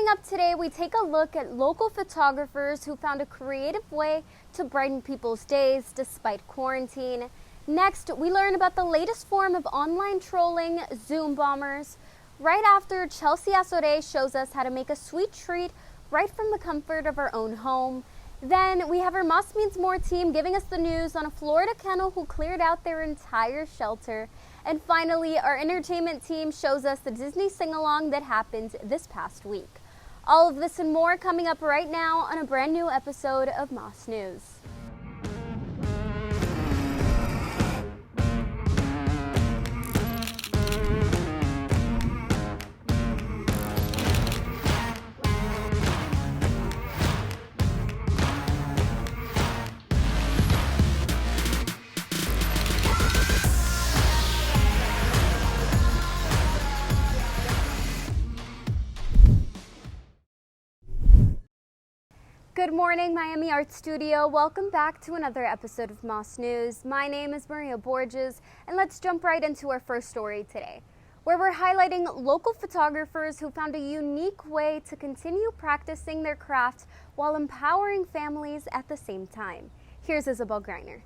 Coming up today, we take a look at local photographers who found a creative way to brighten people's days despite quarantine. Next, we learn about the latest form of online trolling, Zoom bombers. Right after, Chelsy Asorey shows us how to make a sweet treat right from the comfort of our own home. Then we have our Moss Means More team giving us the news on a Florida kennel who cleared out their entire shelter. And finally, our entertainment team shows us the Disney sing-along that happened this past week. All of this and more coming up right now on a brand new episode of Moss News. Good morning, Miami Art Studio. Welcome back to another episode of Moss News. My name is Maria Borges, and let's jump right into our first story today, where we're highlighting local photographers who found a unique way to continue practicing their craft while empowering families at the same time. Here's Isabel Greiner.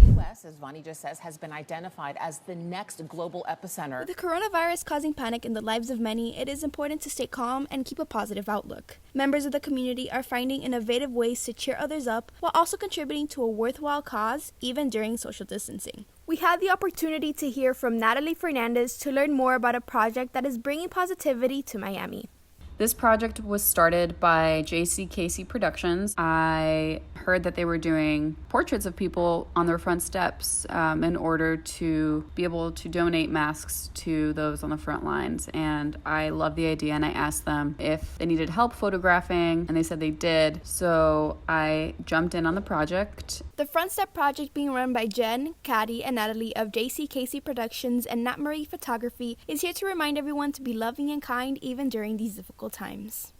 U.S., as Vani just says, has been identified as the next global epicenter. With the coronavirus causing panic in the lives of many, it is important to stay calm and keep a positive outlook. Members of the community are finding innovative ways to cheer others up while also contributing to a worthwhile cause, even during social distancing. We had the opportunity to hear from Natalie Fernandez to learn more about a project that is bringing positivity to Miami. This project was started by JC Productions. I heard that they were doing portraits of people on their front steps in order to be able to donate masks to those on the front lines. And I love the idea, and I asked them if they needed help photographing, and they said they did. So I jumped in on the project. The Front Step project, being run by Jen, Caddy, and Natalie of JC Productions and Nat Marie Photography, is here to remind everyone to be loving and kind even during these difficult times.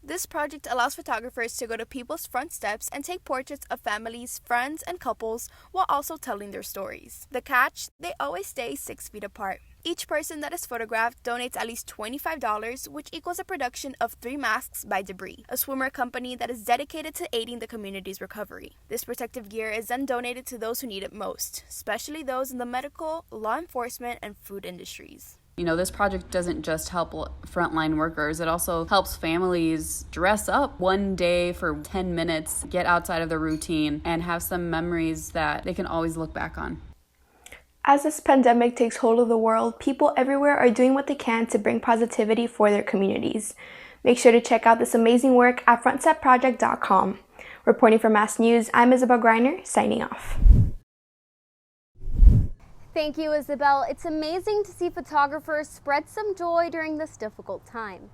This project allows photographers to go to people's front steps and take portraits of families, friends, and couples while also telling their stories. The catch? They always stay 6 feet apart. Each person that is photographed donates at least $25, which equals a production of 3 masks by Debris, a swimwear company that is dedicated to aiding the community's recovery. This protective gear is then donated to those who need it most, especially those in the medical, law enforcement, and food industries. You know, this project doesn't just help frontline workers, it also helps families dress up one day for 10 minutes, get outside of their routine, and have some memories that they can always look back on. As this pandemic takes hold of the world, people everywhere are doing what they can to bring positivity for their communities. Make sure to check out this amazing work at frontstepproject.com. Reporting for Mass News, I'm Isabel Greiner, signing off. Thank you, Isabel. It's amazing to see photographers spread some joy during this difficult time.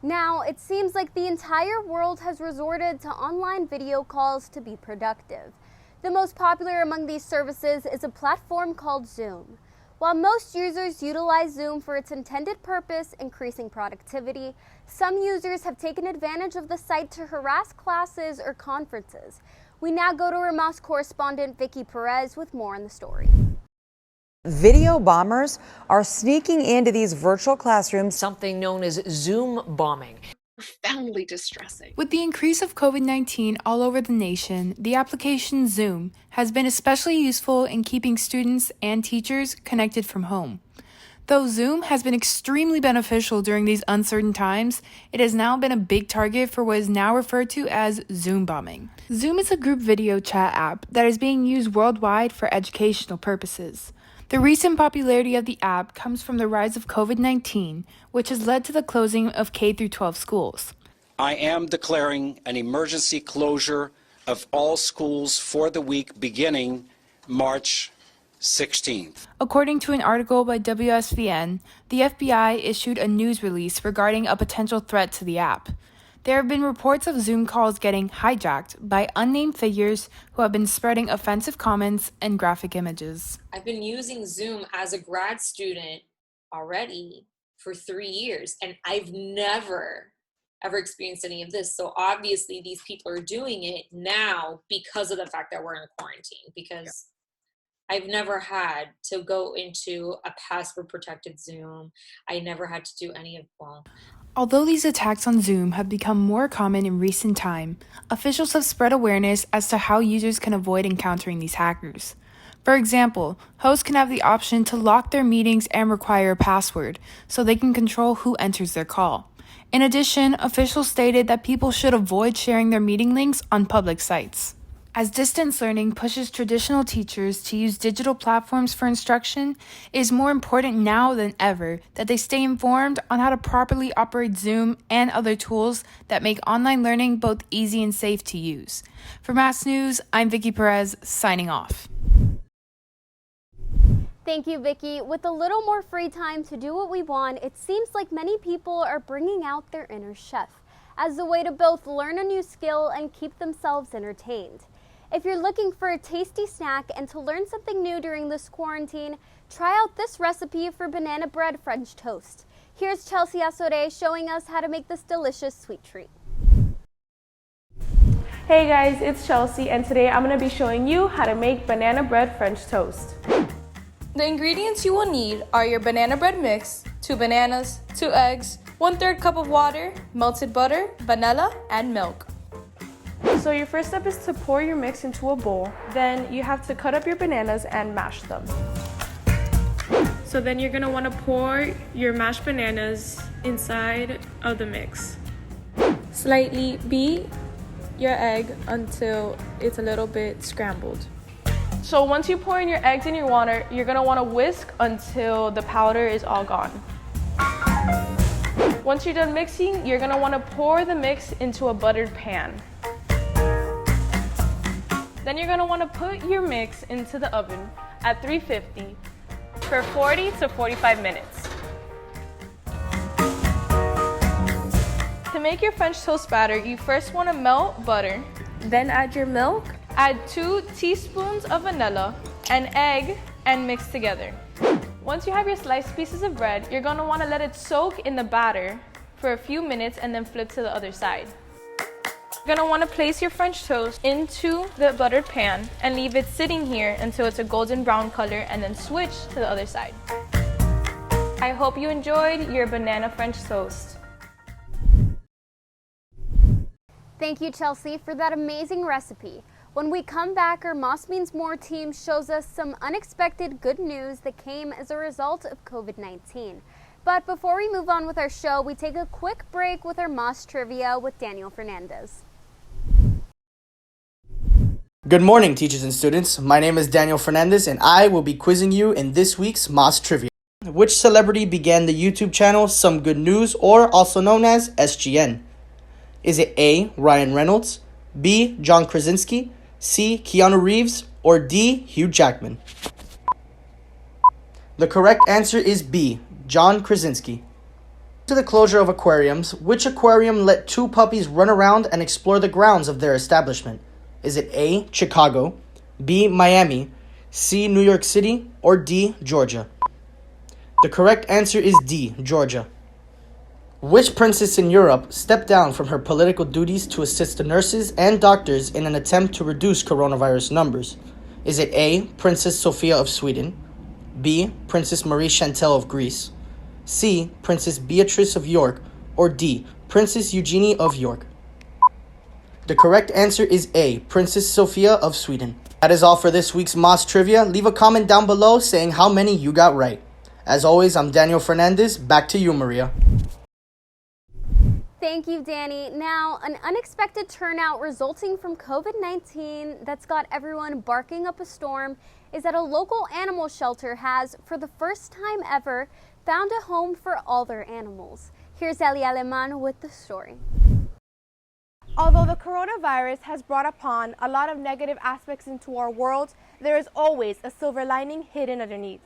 Now, it seems like the entire world has resorted to online video calls to be productive. The most popular among these services is a platform called Zoom. While most users utilize Zoom for its intended purpose, increasing productivity, some users have taken advantage of the site to harass classes or conferences. We now go to our Moss correspondent, Vicky Perez, with more on the story. Video bombers are sneaking into these virtual classrooms. Something known as Zoom bombing. Profoundly distressing. With the increase of COVID-19 all over the nation, the application Zoom has been especially useful in keeping students and teachers connected from home. Though Zoom has been extremely beneficial during these uncertain times, it has now been a big target for what is now referred to as Zoom bombing. Zoom is a group video chat app that is being used worldwide for educational purposes. The recent popularity of the app comes from the rise of COVID-19, which has led to the closing of K-12 schools. I am declaring an emergency closure of all schools for the week beginning March 16th. According to an article by WSVN, the FBI issued a news release regarding a potential threat to the app. There have been reports of Zoom calls getting hijacked by unnamed figures who have been spreading offensive comments and graphic images. I've been using Zoom as a grad student already for 3 years, and I've never ever experienced any of this. So obviously these people are doing it now because of the fact that we're in quarantine, because I've never had to go into a password protected Zoom. I never had to do any of, well. Although these attacks on Zoom have become more common in recent time, officials have spread awareness as to how users can avoid encountering these hackers. For example, hosts can have the option to lock their meetings and require a password, so they can control who enters their call. In addition, officials stated that people should avoid sharing their meeting links on public sites. As distance learning pushes traditional teachers to use digital platforms for instruction, it is more important now than ever that they stay informed on how to properly operate Zoom and other tools that make online learning both easy and safe to use. For Mass News, I'm Vicky Perez, signing off. Thank you, Vicky. With a little more free time to do what we want, it seems like many people are bringing out their inner chef as a way to both learn a new skill and keep themselves entertained. If you're looking for a tasty snack and to learn something new during this quarantine, try out this recipe for banana bread French toast. Here's Chelsy Asorey showing us how to make this delicious sweet treat. Hey guys, it's Chelsy, and today I'm going to be showing you how to make banana bread French toast. The ingredients you will need are your banana bread mix, 2 bananas, 2 eggs, 1/3 cup of water, melted butter, vanilla, and milk. So your first step is to pour your mix into a bowl. Then you have to cut up your bananas and mash them. So then you're going to want to pour your mashed bananas inside of the mix. Slightly beat your egg until it's a little bit scrambled. So once you pour in your eggs in your water, you're going to want to whisk until the powder is all gone. Once you're done mixing, you're going to want to pour the mix into a buttered pan. Then you're going to want to put your mix into the oven at 350 for 40 to 45 minutes. To make your French toast batter, you first want to melt butter, then add your milk, add 2 teaspoons of vanilla, an egg, and mix together. Once you have your sliced pieces of bread, you're going to want to let it soak in the batter for a few minutes and then flip to the other side. You're going to want to place your French toast into the buttered pan and leave it sitting here until it's a golden brown color, and then switch to the other side. I hope you enjoyed your banana French toast. Thank you, Chelsy, for that amazing recipe. When we come back, our Moss Means More team shows us some unexpected good news that came as a result of COVID-19. But before we move on with our show, we take a quick break with our Moss Trivia with Daniel Fernandez. Good morning, teachers and students. My name is Daniel Fernandez, and I will be quizzing you in this week's Moss Trivia. Which celebrity began the YouTube channel Some Good News, or also known as SGN? Is it A, Ryan Reynolds, B, John Krasinski, C, Keanu Reeves, or D, Hugh Jackman? The correct answer is B, John Krasinski. To the closure of aquariums, which aquarium let 2 puppies run around and explore the grounds of their establishment? Is it A, Chicago, B, Miami, C, New York City, or D, Georgia? The correct answer is D, Georgia. Which princess in Europe stepped down from her political duties to assist the nurses and doctors in an attempt to reduce coronavirus numbers? Is it A, Princess Sophia of Sweden, B, Princess Marie Chantal of Greece, C, Princess Beatrice of York, or D, Princess Eugenie of York? The correct answer is A, Princess Sophia of Sweden. That is all for this week's Moss Trivia. Leave a comment down below saying how many you got right. As always, I'm Daniel Fernandez. Back to you, Maria. Thank you, Danny. Now, an unexpected turnout resulting from COVID-19 that's got everyone barking up a storm is that a local animal shelter has, for the first time ever, found a home for all their animals. Here's Eli Aleman with the story. Although the coronavirus has brought upon a lot of negative aspects into our world, there is always a silver lining hidden underneath.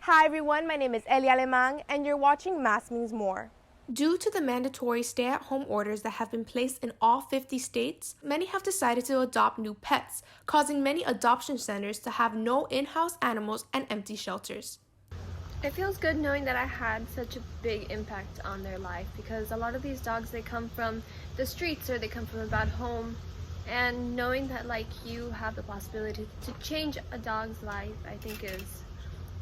Hi everyone, my name is Eli Aleman, and you're watching Mass Means More. Due to the mandatory stay-at-home orders that have been placed in all 50 states, many have decided to adopt new pets, causing many adoption centers to have no in-house animals and empty shelters. It feels good knowing that I had such a big impact on their life, because a lot of these dogs, they come from the streets or they come from a bad home, and knowing that like you have the possibility to change a dog's life, I think is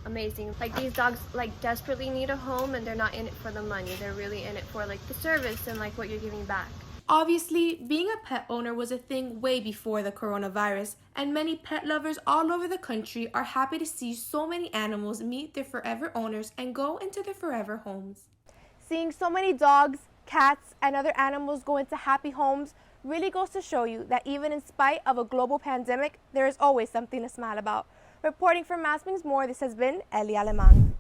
amazing. Like, these dogs like desperately need a home, and they're not in it for the money. They're really in it for like the service and like what you're giving back. Obviously, being a pet owner was a thing way before the coronavirus, and many pet lovers all over the country are happy to see so many animals meet their forever owners and go into their forever homes. Seeing so many dogs, cats, and other animals go into happy homes really goes to show you that even in spite of a global pandemic, there is always something to smile about. Reporting from Maspings More, this has been Ellie Alemán.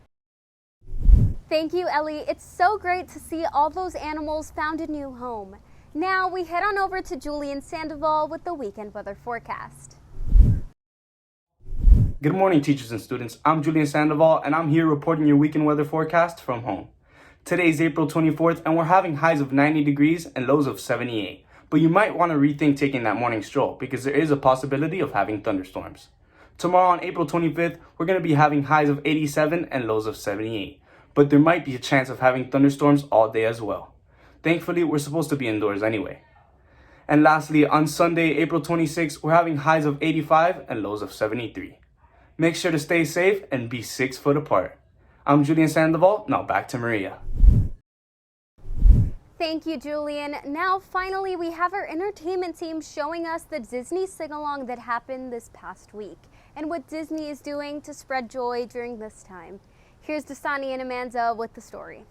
Thank you, Ellie. It's so great to see all those animals found a new home. Now we head on over to Julian Sandoval with the weekend weather forecast. Good morning, teachers and students. I'm Julian Sandoval, and I'm here reporting your weekend weather forecast from home. Today is April 24th, and we're having highs of 90 degrees and lows of 78. But you might want to rethink taking that morning stroll because there is a possibility of having thunderstorms. Tomorrow on April 25th, we're going to be having highs of 87 and lows of 78. But there might be a chance of having thunderstorms all day as well. Thankfully, we're supposed to be indoors anyway. And lastly, on Sunday, April 26th, we're having highs of 85 and lows of 73. Make sure to stay safe and be 6 foot apart. I'm Julian Sandoval. Now back to Maria. Thank you, Julian. Now, finally, we have our entertainment team showing us the Disney sing-along that happened this past week and what Disney is doing to spread joy during this time. Here's Dasani and Amanda with the story.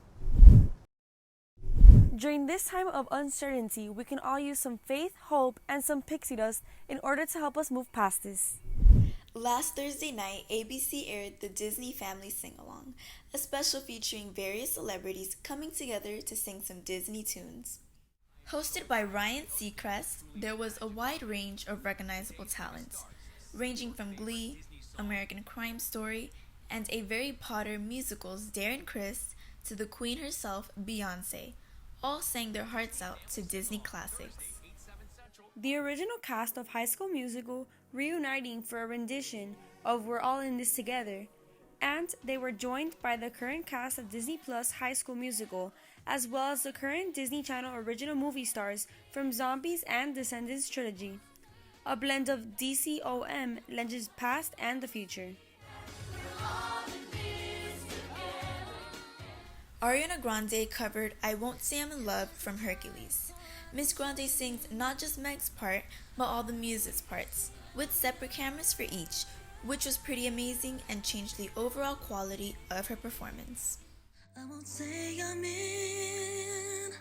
During this time of uncertainty, we can all use some faith, hope, and some pixie dust in order to help us move past this. Last Thursday night, ABC aired the Disney Family Sing-Along, a special featuring various celebrities coming together to sing some Disney tunes. Hosted by Ryan Seacrest, there was a wide range of recognizable talents, ranging from Glee, American Crime Story, and a Harry Potter musical's Darren Criss to the Queen herself, Beyoncé. All sang their hearts out to Disney classics. The original cast of High School Musical reuniting for a rendition of We're All in This Together, and they were joined by the current cast of Disney Plus High School Musical, as well as the current Disney Channel original movie stars from Zombies and Descendants trilogy. A blend of DCOM Legends past and the future. Ariana Grande covered I Won't Say I'm in Love from Hercules. Miss Grande sings not just Meg's part, but all the music's parts, with separate cameras for each, which was pretty amazing and changed the overall quality of her performance. I won't say I'm in,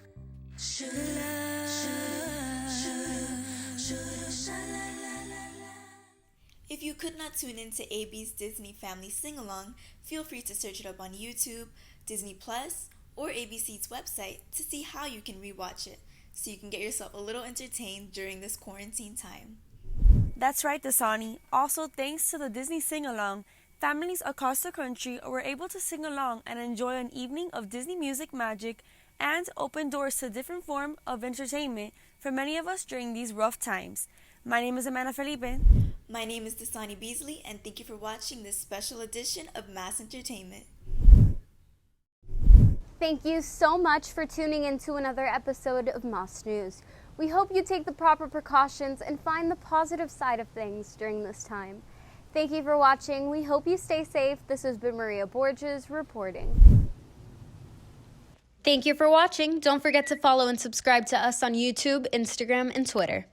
If you could not tune in to AB's Disney Family Sing-Along, feel free to search it up on YouTube, Disney Plus, or ABC's website to see how you can rewatch it, so you can get yourself a little entertained during this quarantine time. That's right, Dasani. Also, thanks to the Disney Sing-Along, families across the country were able to sing along and enjoy an evening of Disney music magic and open doors to a different form of entertainment for many of us during these rough times. My name is Amanda Felipe. My name is Dasani Beasley, and thank you for watching this special edition of Mass Entertainment. Thank you so much for tuning in to another episode of Moss News. We hope you take the proper precautions and find the positive side of things during this time. Thank you for watching. We hope you stay safe. This has been Maria Borges reporting. Thank you for watching. Don't forget to follow and subscribe to us on YouTube, Instagram, and Twitter.